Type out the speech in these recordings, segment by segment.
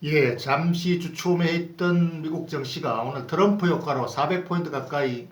예, 잠시 주춤해 있던 미국 증시가 오늘 트럼프 효과로 400포인트 가까이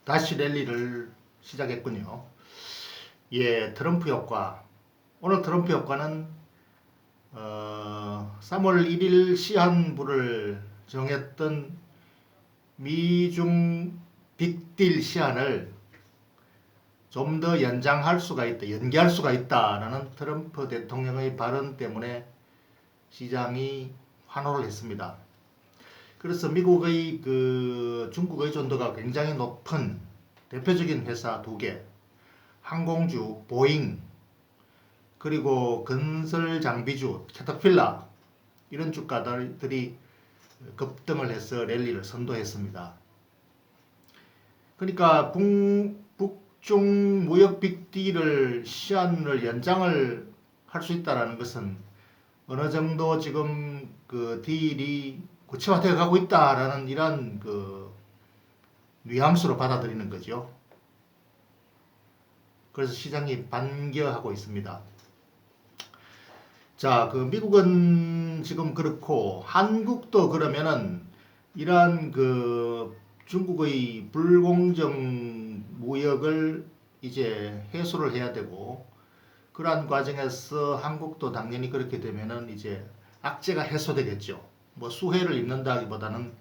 다시 랠리를 시작했군요. 예, 트럼프 효과. 오늘 트럼프 효과는 3월 1일 시한부를 정했던 미중 빅딜 시한을 좀 더 연장할 수가 있다, 연기할 수가 있다라는 트럼프 대통령의 발언 때문에 시장이 환호를 했습니다. 그래서 미국의 중국 의존도가 굉장히 높은 대표적인 회사 두 개, 항공주 보잉, 그리고 건설 장비주 캐터필라 이런 주가들이 급등을 해서 랠리를 선도했습니다. 그러니까 북중 무역 빅딜을 시한을 연장을 할 수 있다라는 것은 어느 정도 지금 그 딜이 구체화되어 가고 있다라는 이런 뉘앙스로 받아들이는 거죠. 그래서 시장이 반겨하고 있습니다. 자, 미국은 지금 그렇고 한국도 그러면은 이러한 중국의 불공정 무역을 이제 해소를 해야 되고 그러한 과정에서 한국도 당연히 그렇게 되면은 이제 악재가 해소되겠죠. 뭐 수혜를 입는다기보다는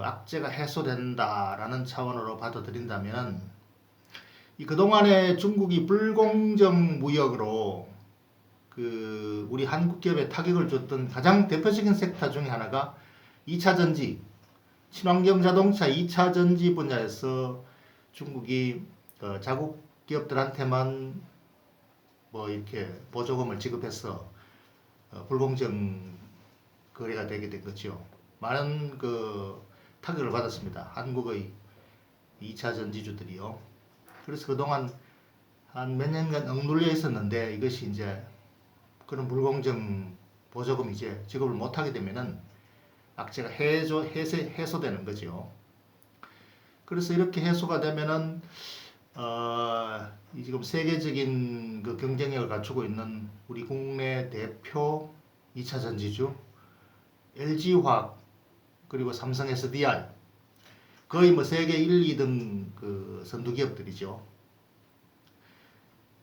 악재가 해소된다라는 차원으로 받아들인다면 이 그동안에 중국이 불공정 무역으로 우리 한국 기업에 타격을 줬던 가장 대표적인 섹터 중에 하나가 2차 전지, 친환경 자동차 2차 전지 분야에서 중국이 자국 기업들한테만 뭐 이렇게 보조금을 지급해서 불공정 거래가 되게 된 거죠. 많은 타격을 받았습니다. 한국의 2차 전지주들이요. 그래서 그동안 한 몇 년간 억눌려 있었는데 이것이 이제 그런 불공정 보조금 이제 지급을 못하게 되면은 악재가 해소되는 거죠. 그래서 이렇게 해소가 되면은 지금 세계적인 경쟁력을 갖추고 있는 우리 국내 대표 2차 전지주 LG화학 그리고 삼성 SDI 거의 뭐 세계 1, 2등 선두 기업들이죠.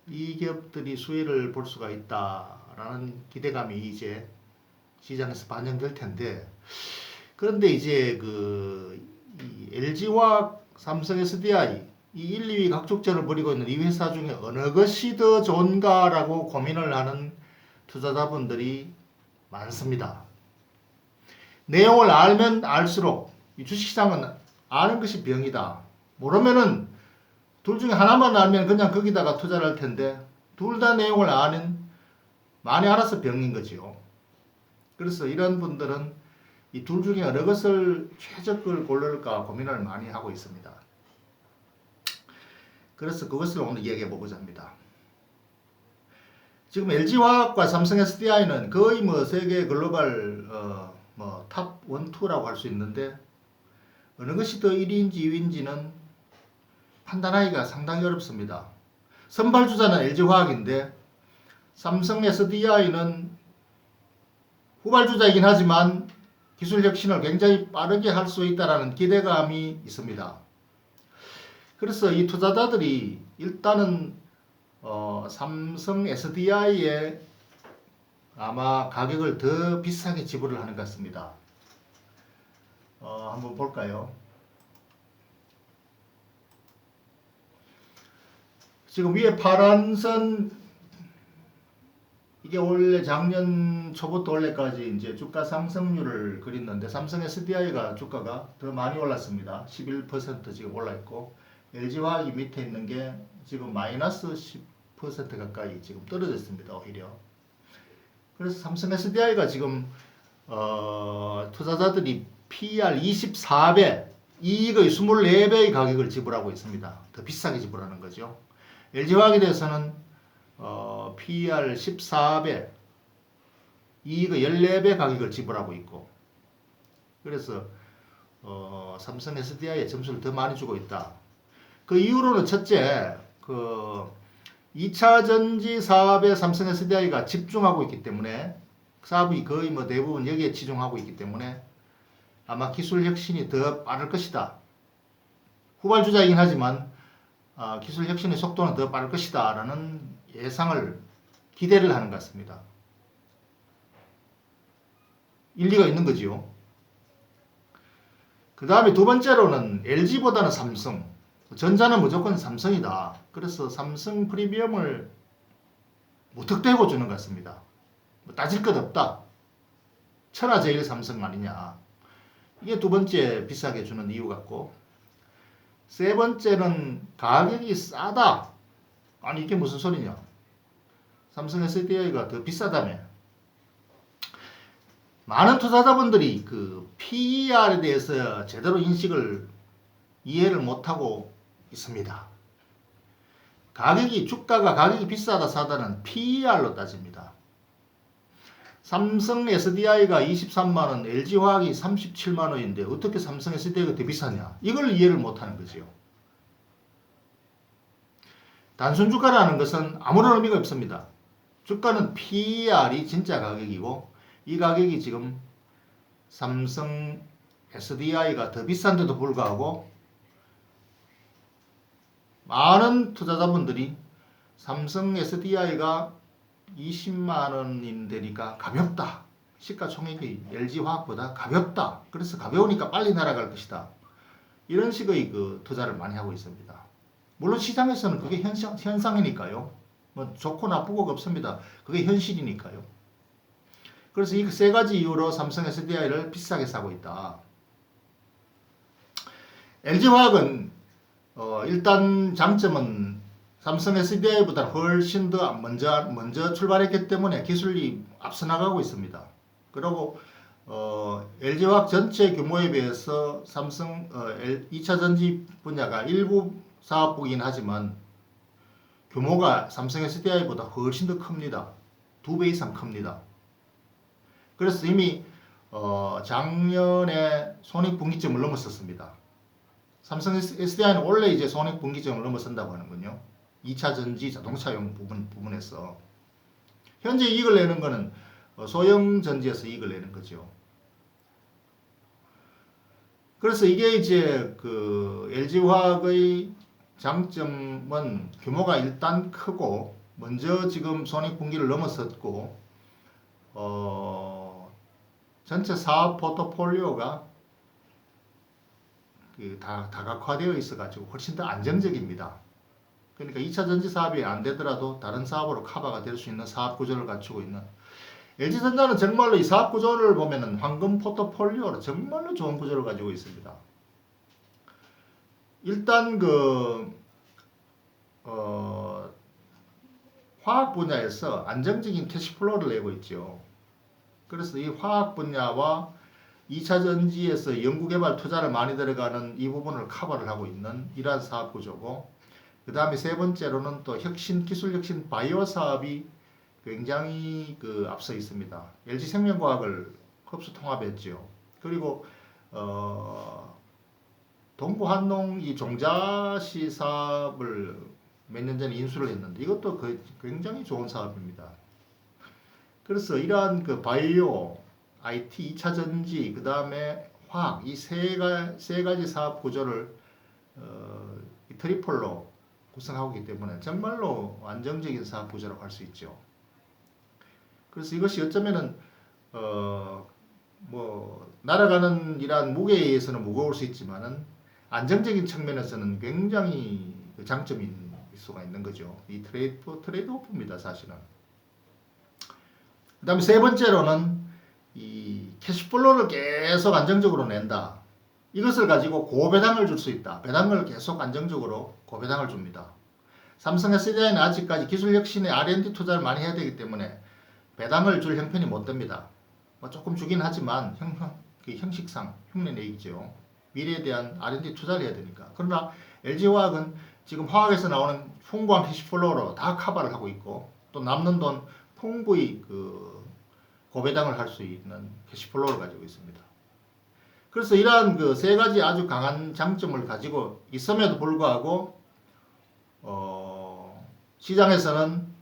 이 기업들이 수혜를 볼 수가 있다라는 기대감이 이제 시장에서 반영될 텐데 그런데 이제 이 LG화학, 삼성 SDI 이 1, 2위 각축전을 벌이고 있는 이 회사 중에 어느 것이 더 좋은가라고 고민을 하는 투자자분들이 많습니다. 내용을 알면 알수록 이 주식시장은 아는 것이 병이다. 모르면은 둘 중에 하나만 알면 그냥 거기다가 투자를 할 텐데 둘 다 내용을 아는 많이 알아서 병인 거지요. 그래서 이런 분들은 이 둘 중에 어느 것을 최적을 고를까 고민을 많이 하고 있습니다. 그래서 그것을 오늘 이야기해 보고자 합니다. 지금 LG화학과 삼성 SDI는 거의 뭐 세계 글로벌 탑 1, 2라고 할 수 있는데 어느 것이 더 1위인지 2위인지는 판단하기가 상당히 어렵습니다. 선발주자는 LG화학인데 삼성 SDI는 후발주자이긴 하지만 기술 혁신을 굉장히 빠르게 할 수 있다는 기대감이 있습니다. 그래서 이 투자자들이 일단은 삼성 SDI에 아마 가격을 더 비싸게 지불을 하는 것 같습니다. 한번 볼까요? 지금 위에 파란 선 이게 원래 작년 초부터 올해까지 이제 주가 상승률을 그렸는데 삼성 SDI가 주가가 더 많이 올랐습니다. 11% 지금 올라 있고 LG화학이 밑에 있는 게 지금 마이너스 10% 가까이 지금 떨어졌습니다. 오히려. 그래서 삼성 SDI가 지금 투자자들이 PER 24배, 이익의 24배의 가격을 지불하고 있습니다. 더 비싸게 지불하는 거죠. LG화학에 대해서는 PER 14배, 이익의 14배 가격을 지불하고 있고, 그래서 삼성 SDI에 점수를 더 많이 주고 있다. 그 이유로는 첫째, 2차 전지 사업에 삼성 SDI가 집중하고 있기 때문에 사업이 거의 뭐 대부분 여기에 치중하고 있기 때문에 아마 기술 혁신이 더 빠를 것이다. 후발주자이긴 하지만 기술 혁신의 속도는 더 빠를 것이다 라는 예상을 기대를 하는 것 같습니다. 일리가 있는 거지요. 그 다음에 두 번째로는 LG보다는 삼성. 전자는 무조건 삼성이다. 그래서 삼성 프리미엄을 무턱대고 주는 것 같습니다. 뭐 따질 것 없다. 천하제일 삼성 아니냐. 이게 두 번째 비싸게 주는 이유 같고, 세 번째는 가격이 싸다. 아니 이게 무슨 소리냐. 삼성 SDI가 더 비싸다며. 많은 투자자분들이 그 PER에 대해서 제대로 이해를 못하고 있습니다. 주가가 가격이 비싸다 싸다는 PER로 따집니다. 삼성 SDI가 23만원, LG화학이 37만원인데 어떻게 삼성 SDI가 더 비싸냐? 이걸 이해를 못하는 거죠. 단순 주가라는 것은 아무런 의미가 없습니다. 주가는 PER이 진짜 가격이고 이 가격이 지금 삼성 SDI가 더 비싼데도 불구하고 많은 투자자분들이 삼성 SDI가 20만원인데니까 가볍다. 시가총액이 LG화학보다 가볍다. 그래서 가벼우니까 빨리 날아갈 것이다. 이런 식의 그 투자를 많이 하고 있습니다. 물론 시장에서는 그게 현상이니까요. 뭐 좋고 나쁘고가 없습니다. 그게 현실이니까요. 그래서 이 세 가지 이유로 삼성 SDI를 비싸게 사고 있다. LG화학은 일단 장점은 삼성 SDI보다 훨씬 더 먼저 출발했기 때문에 기술이 앞서 나가고 있습니다. 그리고 LG화학 전체 규모에 비해서 삼성 2차 전지 분야가 일부 사업부이긴 하지만 규모가 삼성 SDI보다 훨씬 더 큽니다. 2배 이상 큽니다. 그래서 이미 작년에 손익분기점을 넘었었습니다. 삼성 SDI는 원래 이제 손익분기점을 넘어선다고 하는군요. 2차 전지 자동차용 부분에서 현재 이익을 내는 거는 소형 전지에서 이익을 내는 거죠. 그래서 이게 이제 그 LG화학의 장점은 규모가 일단 크고 먼저 지금 손익분기를 넘어섰고 전체 사업 포트폴리오가 다각화되어 있어가지고 훨씬 더 안정적입니다. 그러니까 2차 전지 사업이 안 되더라도 다른 사업으로 커버가 될 수 있는 사업 구조를 갖추고 있는 LG전자는 정말로 이 사업 구조를 보면은 황금 포트폴리오로 정말로 좋은 구조를 가지고 있습니다. 일단 화학 분야에서 안정적인 캐시플로우를 내고 있죠. 그래서 이 화학 분야와 2차 전지에서 연구개발 투자를 많이 들어가는 이 부분을 커버를 하고 있는 이러한 사업 구조고, 그 다음에 세 번째로는 또 기술 혁신 바이오 사업이 굉장히 앞서 있습니다. LG생명과학을 흡수 통합했죠. 그리고 동부한농 이 종자시 사업을 몇 년 전에 인수를 했는데 이것도 굉장히 좋은 사업입니다. 그래서 이러한 바이오, IT, 2차 전지, 그 다음에 화학 이 세 가지 사업 구조를 트리플로 구성하고 있기 때문에 정말로 안정적인 사업 구조라고 할 수 있죠. 그래서 이것이 어쩌면은 날아가는 이러한 무게에 의해서는 무거울 수 있지만은 안정적인 측면에서는 굉장히 장점이 있을 수가 있는 거죠. 이 트레이드오프입니다, 사실은. 그 다음에 세 번째로는 이 캐시플로우를 계속 안정적으로 낸다. 이것을 가지고 고배당을 줄 수 있다. 배당을 계속 안정적으로 고배당을 줍니다. 삼성 SDI는 아직까지 기술 혁신에 R&D 투자를 많이 해야 되기 때문에 배당을 줄 형편이 못 됩니다. 조금 주긴 하지만 형식상 흉내내기죠. 미래에 대한 R&D 투자를 해야 되니까. 그러나 LG화학은 지금 화학에서 나오는 풍부한 캐시플로우로 다 커버를 하고 있고 또 남는 돈 풍부히 고배당을 할 수 있는 캐시플로우를 가지고 있습니다. 그래서 이러한 세 가지 아주 강한 장점을 가지고 있음에도 불구하고 시장에서는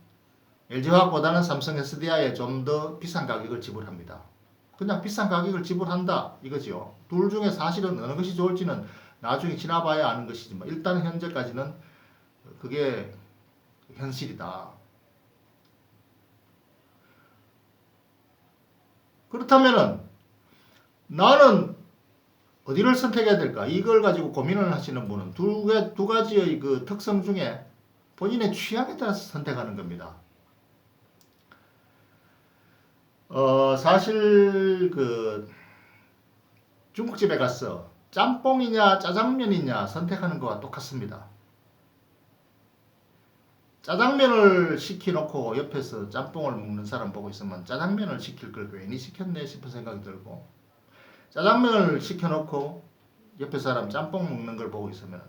LG화학보다는 삼성 SDI에 좀 더 비싼 가격을 지불합니다. 그냥 비싼 가격을 지불한다 이거죠. 둘 중에 사실은 어느 것이 좋을지는 나중에 지나봐야 아는 것이지만 일단 현재까지는 그게 현실이다. 그렇다면은 나는 어디를 선택해야 될까? 이걸 가지고 고민을 하시는 분은 두 가지의 그 특성 중에 본인의 취향에 따라서 선택하는 겁니다. 사실 그 중국집에 가서 짬뽕이냐 짜장면이냐 선택하는 거와 똑같습니다. 짜장면을 시켜놓고 옆에서 짬뽕을 먹는 사람 보고 있으면 짜장면을 시킬 걸 괜히 시켰네 싶은 생각이 들고, 짜장면을 시켜놓고 옆에 사람 짬뽕 먹는 걸 보고 있으면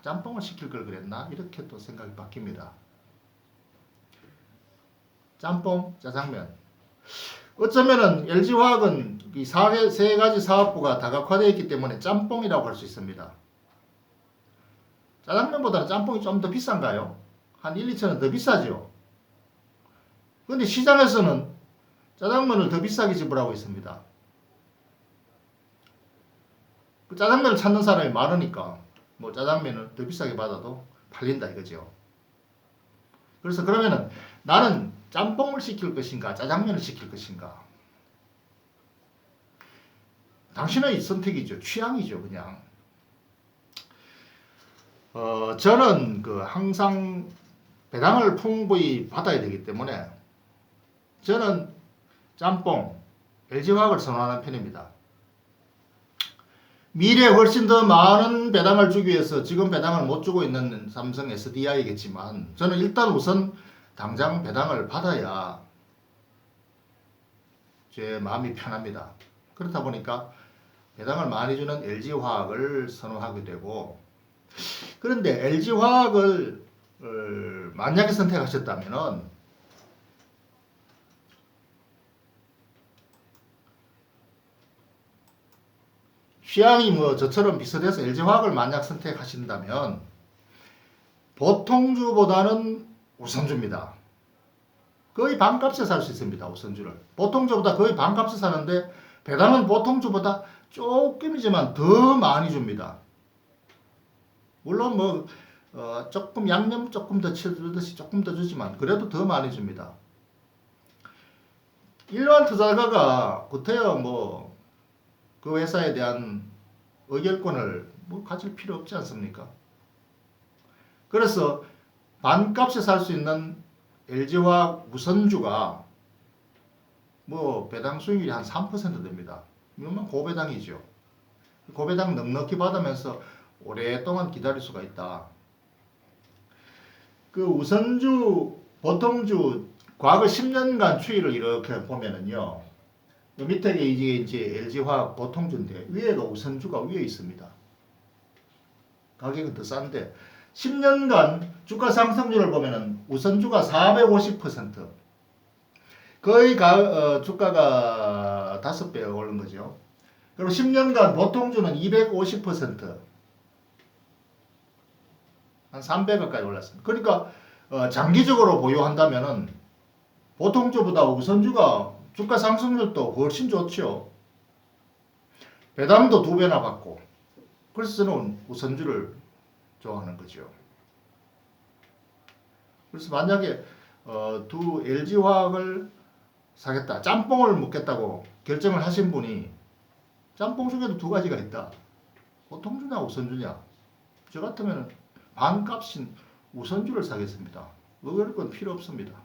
짬뽕을 시킬 걸 그랬나 이렇게 또 생각이 바뀝니다. 짬뽕, 짜장면. 어쩌면은 LG화학은 이 세 가지 사업부가 다각화되어 있기 때문에 짬뽕이라고 할 수 있습니다. 짜장면보다는 짬뽕이 좀 더 비싼가요? 한 1, 2천 원 더 비싸죠. 그런데 시장에서는 짜장면을 더 비싸게 지불하고 있습니다. 그 짜장면을 찾는 사람이 많으니까 뭐 짜장면을 더 비싸게 받아도 팔린다 이거죠. 그래서 그러면은 나는 짬뽕을 시킬 것인가 짜장면을 시킬 것인가? 당신의 선택이죠. 취향이죠, 그냥. 저는 그 항상 배당을 풍부히 받아야 되기 때문에 저는 짬뽕, LG화학을 선호하는 편입니다. 미래에 훨씬 더 많은 배당을 주기 위해서 지금 배당을 못 주고 있는 삼성 SDI겠지만 저는 일단 우선 당장 배당을 받아야 제 마음이 편합니다. 그렇다 보니까 배당을 많이 주는 LG화학을 선호하게 되고, 그런데 LG화학을 만약에 선택하셨다면은 취향이 뭐 저처럼 비슷해서 LG화학을 만약 선택하신다면 보통주보다는 우선주입니다. 거의 반값에 살 수 있습니다. 우선주를. 보통주보다 거의 반값에 사는데 배당은 보통주보다 조금이지만 더 많이 줍니다. 물론 뭐 조금 양념 조금 더 쳐주듯이 조금 더 주지만 그래도 더 많이 줍니다. 일반 투자가가 구태여 뭐 그 회사에 대한 의결권을 뭐 가질 필요 없지 않습니까? 그래서 반값에 살 수 있는 LG화학 우선주가 뭐 배당 수익률이 한 3% 됩니다. 이건 고배당이죠. 고배당 넉넉히 받으면서 오랫동안 기다릴 수가 있다. 그 우선주, 보통주 과거 10년간 추이를 이렇게 보면은요. 밑에 이제 LG화학 보통주인데 위에가 우선주가 위에 있습니다. 가격은 더 싼데 10년간 주가 상승률을 보면은 우선주가 450%, 거의 주가가 5배 오른 거죠. 그리고 10년간 보통주는 250%, 한 3배 가까이 올랐습니다. 그러니까 장기적으로 보유한다면은 보통주보다 우선주가 주가 상승률도 훨씬 좋죠. 배당도 2배나 받고. 그래서 저는 우선주를 좋아하는 거죠. 그래서 만약에 두 LG화학을 사겠다, 짬뽕을 먹겠다고 결정을 하신 분이 짬뽕 중에도 두 가지가 있다. 보통주냐 우선주냐. 저 같으면 반값인 우선주를 사겠습니다. 의결권 필요 없습니다.